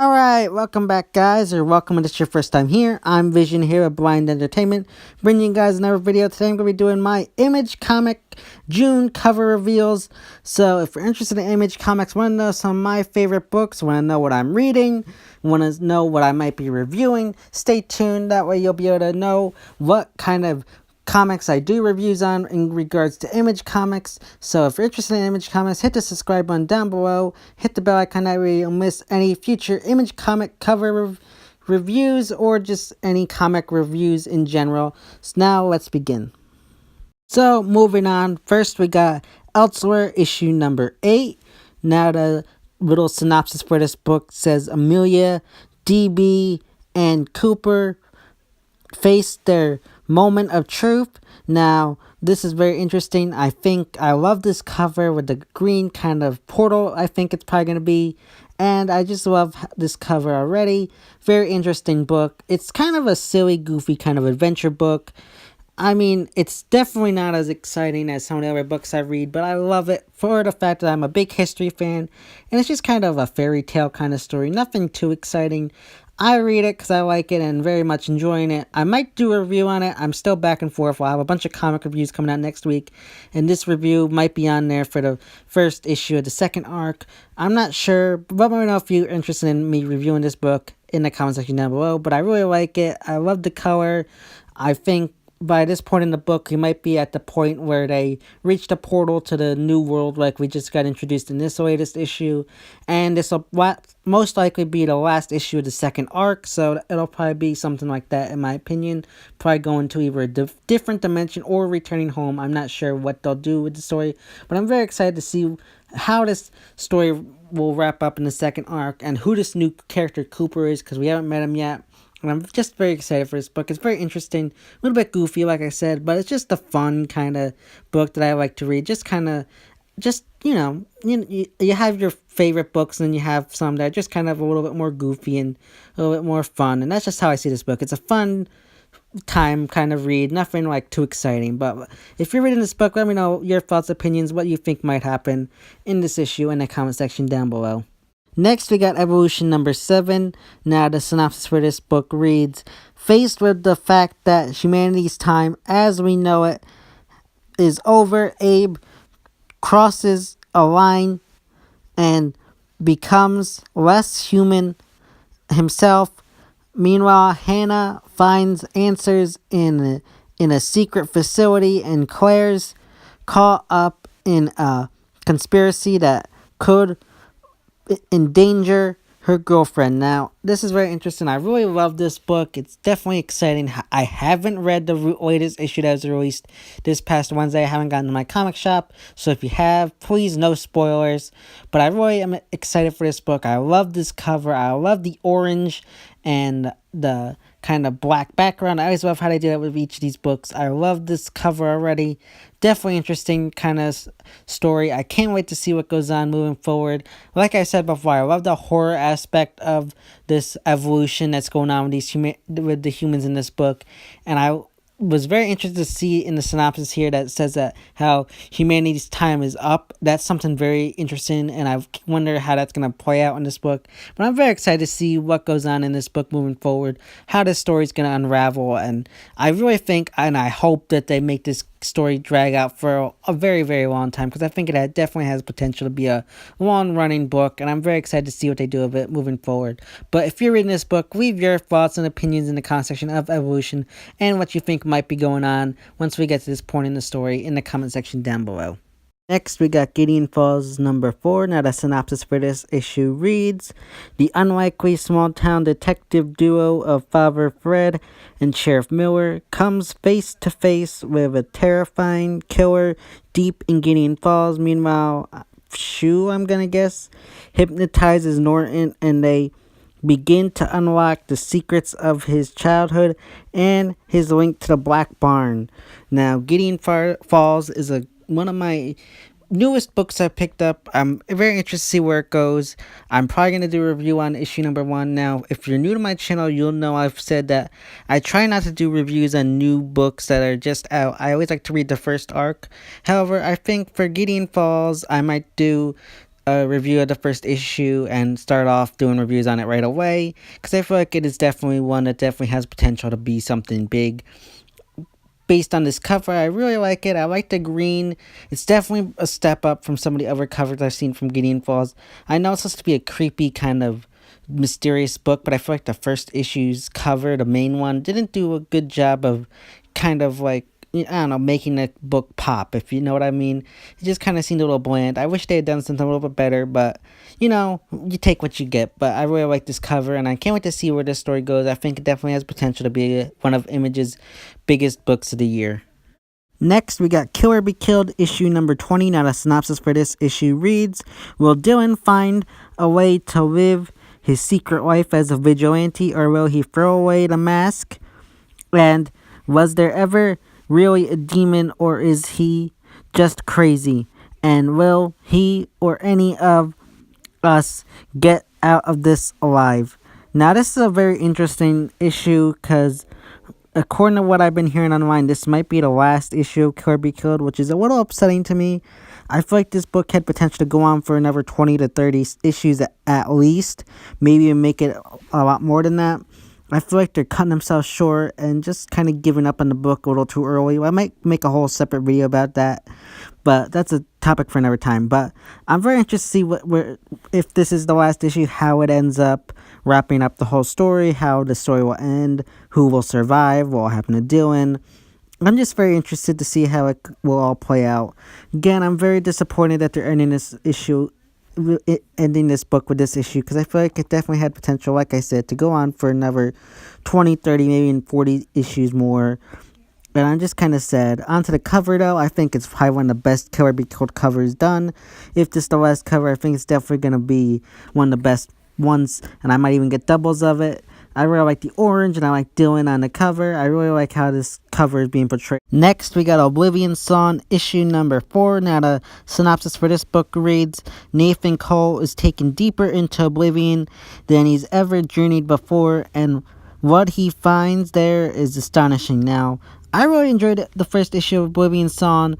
Alright, welcome back guys, or welcome if it's your first time here. I'm Vision here at Blind Entertainment, bringing you guys another video. Today I'm going to be doing my Image Comic June cover reveals. So if you're interested in Image Comics, want to know some of my favorite books, want to know what I'm reading, want to know what I might be reviewing, stay tuned. That way you'll be able to know what kind of comics I do reviews on in regards to Image Comics. So if you're interested in Image Comics, hit the subscribe button down below, hit the bell icon, that way you'll miss any future Image Comic cover reviews or just any comic reviews in general. So now let's begin. So moving on, first we got Elseworld issue number 8. Now the little synopsis for this book says Amelia, DB, and Cooper face their moment of truth. Now this is very interesting. I love this cover with the green kind of portal. I think it's probably going to be, and I just love this cover already. Very interesting book. It's kind of a silly, goofy kind of adventure book. I mean, it's definitely not as exciting as some of the other books I read, but I love it for the fact that I'm a big history fan, and it's just kind of a fairy tale kind of story. Nothing too exciting. I read it because I like it and very much enjoying it. I might do a review on it. I'm still back and forth. I'll have a bunch of comic reviews coming out next week, and this review might be on there for the first issue of the second arc. I'm not sure, but let me know if you're interested in me reviewing this book in the comment section down below. But I really like it. I love the color. I think by this point in the book, you might be at the point where they reach the portal to the new world like we just got introduced in this latest issue. And this will most likely be the last issue of the second arc, so it'll probably be something like that in my opinion. Probably going to either a different dimension or returning home. I'm not sure what they'll do with the story, but I'm very excited to see how this story will wrap up in the second arc and who this new character Cooper is, because we haven't met him yet. And I'm just very excited for this book. It's very interesting, a little bit goofy, like I said, but it's just a fun kind of book that I like to read. Just kind of, you have your favorite books, and then you have some that are just kind of a little bit more goofy and a little bit more fun. And that's just how I see this book. It's a fun time kind of read, nothing like too exciting. But if you're reading this book, let me know your thoughts, opinions, what you think might happen in this issue in the comment section down below. Next, we got Evolution number 7. Now, the synopsis for this book reads, faced with the fact that humanity's time as we know it is over, Abe crosses a line and becomes less human himself. Meanwhile, Hannah finds answers in a secret facility, and Claire's caught up in a conspiracy that could endanger her girlfriend. Now, this is very interesting. I really love this book. It's definitely exciting. I haven't read the latest issue that was released this past Wednesday. I haven't gotten to my comic shop, so if you have, please no spoilers. But I really am excited for this book. I love this cover. I love the orange and the kind of black background. I always love how they do that with each of these books. I love this cover already. Definitely interesting kind of story. I can't wait to see what goes on moving forward. Like I said before, I love the horror aspect of this evolution that's going on with the humans in this book, and I was very interested to see in the synopsis here that says that how humanity's time is up. That's something very interesting, and I wonder how that's going to play out in this book. But I'm very excited to see what goes on in this book moving forward, how this story is going to unravel, and I really think and I hope that they make this story drag out for a very, very long time, because I think it definitely has potential to be a long-running book, and I'm very excited to see what they do with it moving forward. But if you're reading this book, leave your thoughts and opinions in the comment section of Evolution and what you think might be going on once we get to this point in the story in the comment section down below. Next, we got Gideon Falls number 4. Now, the synopsis for this issue reads, the unlikely small-town detective duo of Father Fred and Sheriff Miller comes face to face with a terrifying killer deep in Gideon Falls. Meanwhile, Shu, I'm gonna guess, hypnotizes Norton, and they begin to unlock the secrets of his childhood and his link to the Black Barn. Now, Gideon Falls is one of my newest books I picked up. I'm very interested to see where it goes. I'm probably going to do a review on issue number 1. Now, if you're new to my channel, you'll know I've said that I try not to do reviews on new books that are just out. I always like to read the first arc. However, I think for Gideon Falls, I might do a review of the first issue and start off doing reviews on it right away, because I feel like it is definitely one that definitely has potential to be something big. Based on this cover, I really like it. I like the green. It's definitely a step up from some of the other covers I've seen from Gideon Falls. I know it's supposed to be a creepy kind of mysterious book, but I feel like the first issue's cover, the main one, didn't do a good job of kind of like, I don't know, making the book pop, if you know what I mean. It just kind of seemed a little bland. I wish they had done something a little bit better, but, you know, you take what you get. But I really like this cover, and I can't wait to see where this story goes. I think it definitely has potential to be one of Image's biggest books of the year. Next, we got Kill or Be Killed, issue number 20. Now, the synopsis for this issue reads, will Dylan find a way to live his secret life as a vigilante, or will he throw away the mask? And was there ever really a demon, or is he just crazy? And will he or any of us get out of this alive? Now, this is a very interesting issue, because according to what I've been hearing online, this might be the last issue of Kill or Be Killed, which is a little upsetting to me. I feel like this book had potential to go on for another 20 to 30 issues at least, maybe even make it a lot more than that. I feel like they're cutting themselves short and just kind of giving up on the book a little too early. I might make a whole separate video about that, but that's a topic for another time. But I'm very interested to see if this is the last issue, how it ends up wrapping up the whole story, how the story will end, who will survive, what will happen to Dylan. I'm just very interested to see how it will all play out. Again, I'm very disappointed that they're ending this book with this issue, because I feel like it definitely had potential, like I said, to go on for another 20, 30, maybe even 40 issues more. And I'm just kind of sad. Onto the cover, though, I think it's probably one of the best Kill or Be Killed covers done. If this is the last cover, I think it's definitely going to be one of the best ones, and I might even get doubles of it. I really like the orange, and I like Dylan on the cover. I really like how this cover is being portrayed. Next, we got Oblivion Song, issue number 4. Now, the synopsis for this book reads, Nathan Cole is taken deeper into Oblivion than he's ever journeyed before, and what he finds there is astonishing. Now, I really enjoyed the first issue of Oblivion Song.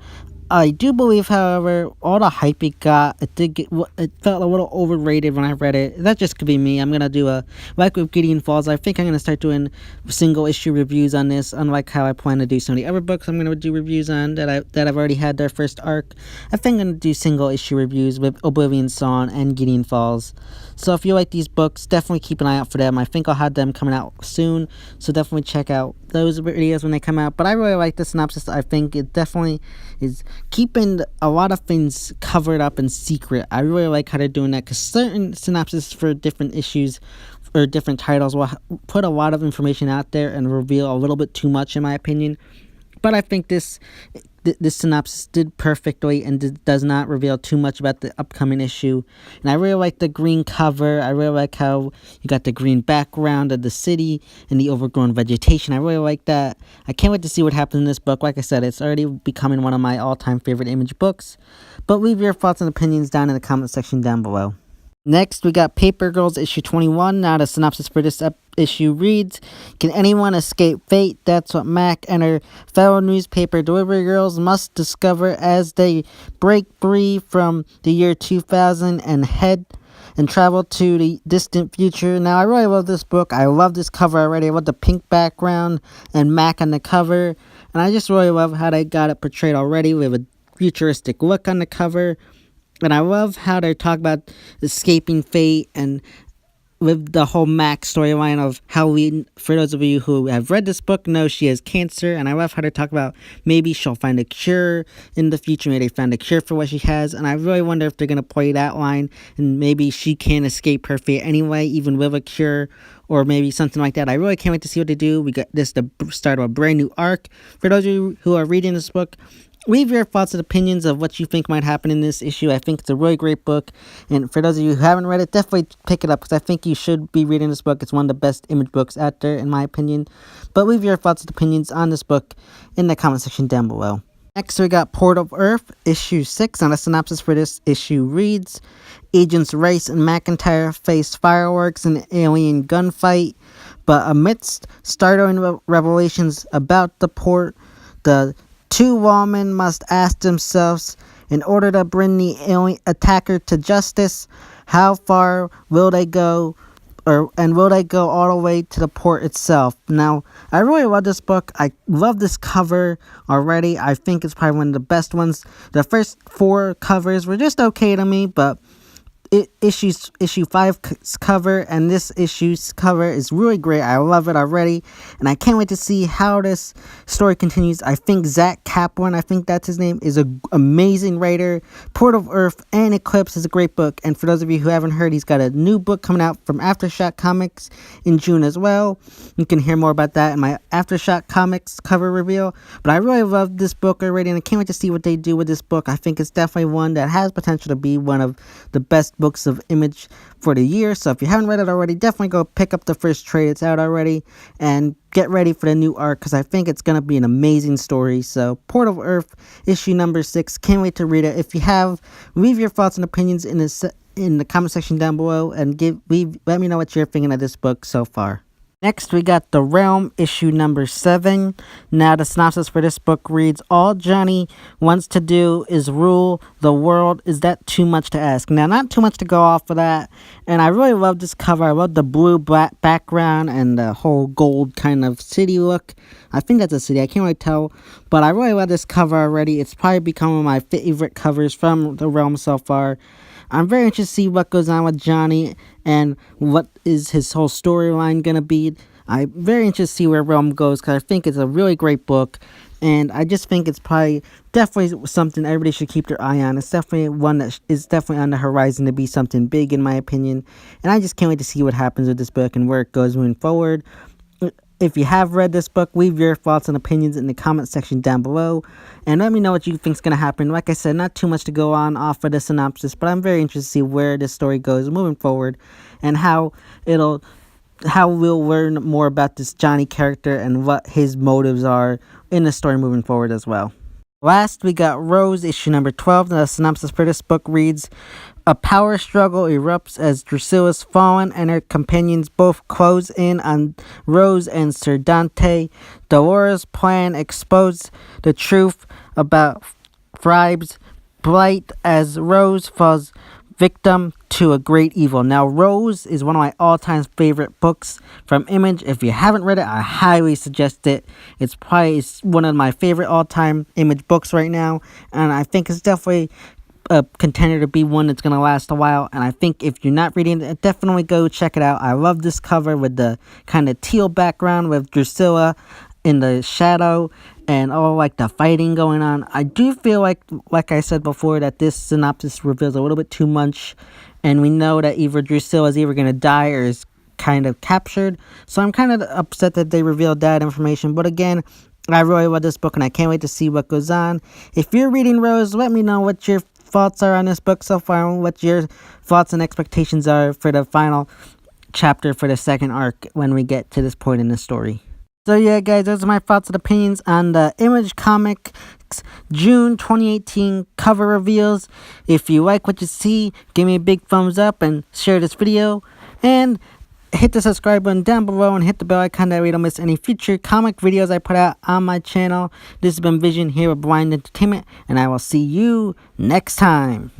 I do believe, however, all the hype it got, it felt a little overrated when I read it. That just could be me. I'm going to do like with Gideon Falls, I think I'm going to start doing single issue reviews on this, unlike how I plan to do some of the other books I'm going to do reviews on that I've already had their first arc. I think I'm going to do single issue reviews with Oblivion Song and Gideon Falls. So if you like these books, definitely keep an eye out for them. I think I'll have them coming out soon, so definitely check out those videos when they come out. But I really like the synopsis. I think it definitely is keeping a lot of things covered up in secret. I really like how they're doing that, because certain synopsis for different issues or different titles will put a lot of information out there and reveal a little bit too much, in my opinion. But I think this synopsis did perfectly and does not reveal too much about the upcoming issue. And I really like the green cover. I really like how you got the green background of the city and the overgrown vegetation. I really like that. I can't wait to see what happens in this book. Like I said, it's already becoming one of my all-time favorite Image books. But leave your thoughts and opinions down in the comment section down below. Next, we got Paper Girls issue 21. Now, the synopsis for this issue reads, can anyone escape fate? That's what Mac and her fellow newspaper delivery girls must discover as they break free from the year 2000 and head and travel to the distant future. Now, I really love this book. I love this cover already. I love the pink background and Mac on the cover. And I just really love how they got it portrayed already with a futuristic look on the cover. And I love how they talk about escaping fate, and with the whole Mac storyline of how for those of you who have read this book, know she has cancer. And I love how they talk about maybe she'll find a cure in the future. Maybe they find a cure for what she has. And I really wonder if they're going to play that line, and maybe she can't escape her fate anyway, even with a cure, or maybe something like that. I really can't wait to see what they do. We got this, the start of a brand new arc. For those of you who are reading this book, leave your thoughts and opinions of what you think might happen in this issue. I think it's a really great book. And for those of you who haven't read it, definitely pick it up, because I think you should be reading this book. It's one of the best Image books out there, in my opinion. But leave your thoughts and opinions on this book in the comment section down below. Next, we got Port of Earth, issue 6, and the synopsis for this issue reads, Agents Rice and McIntyre face fireworks and alien gunfight, but amidst startling revelations about the port, the two lawmen must ask themselves, in order to bring the alien attacker to justice, how far will they go? And will they go all the way to the port itself? Now, I really love this book. I love this cover already. I think it's probably one of the best ones. The first 4 covers were just okay to me, but issue 5's cover and this issue's cover is really great. I love it already, and I can't wait to see how this story continues. I think Zach Kaplan, I think that's his name, is an amazing writer. Port of Earth and Eclipse is a great book, and for those of you who haven't heard, he's got a new book coming out from Aftershock Comics in June as well. You can hear more about that in my Aftershock Comics cover reveal, but I really love this book already, and I can't wait to see what they do with this book. I think it's definitely one that has potential to be one of the best books of Image for the year. So if you haven't read it already, definitely go pick up the first trade. It's out already, and get ready for the new arc, because I think it's going to be an amazing story. So Port of Earth, issue number 6. Can't wait to read it. If you have, leave your thoughts and opinions in the comment section down below, and let me know what you're thinking of this book so far. Next, we got The Realm, issue number 7. Now, the synopsis for this book reads, All Johnny wants to do is rule the world. Is that too much to ask? Now, not too much to go off of that. And I really love this cover. I love the blue black background and the whole gold kind of city look. I think that's a city. I can't really tell. But I really love this cover already. It's probably become one of my favorite covers from The Realm so far. I'm very interested to see what goes on with Johnny and what is his whole storyline going to be. I'm very interested to see where Realm goes, because I think it's a really great book, and I just think it's probably definitely something everybody should keep their eye on. It's definitely one that is definitely on the horizon to be something big, in my opinion, and I just can't wait to see what happens with this book and where it goes moving forward. If you have read this book, leave your thoughts and opinions in the comment section down below, and let me know what you think is going to happen. Like I said, not too much to go on off of the synopsis, but I'm very interested to see where this story goes moving forward, and how we'll learn more about this Johnny character and what his motives are in the story moving forward as well. Last, we got Rose, issue number 12. The synopsis for this book reads, A power struggle erupts as Drusilla's fallen and her companions both close in on Rose and Sir Dante. Dolores' plan exposes the truth about Thribe's blight as Rose falls victim to a great evil. Now, Rose is one of my all-time favorite books from Image. If you haven't read it, I highly suggest it. It's probably one of my favorite all-time Image books right now, and I think it's definitely a contender to be one that's going to last a while. And I think if you're not reading it, definitely go check it out. I love this cover with the kind of teal background with Drusilla in the shadow and all like the fighting going on. I do feel like I said before, that this synopsis reveals a little bit too much, and we know that either Drusilla is either going to die or is kind of captured. So I'm kind of upset that they revealed that information. But again, I really love this book, and I can't wait to see what goes on. If you're reading Rose, let me know what your thoughts are on this book so far, and what your thoughts and expectations are for the final chapter for the second arc when we get to this point in the story. So yeah, guys, those are my thoughts and opinions on the Image Comics June 2018 cover reveals. If you like what you see, give me a big thumbs up and share this video. And hit the subscribe button down below and hit the bell icon, that way you don't miss any future comic videos I put out on my channel. This has been Vision here with Blind Entertainment, and I will see you next time.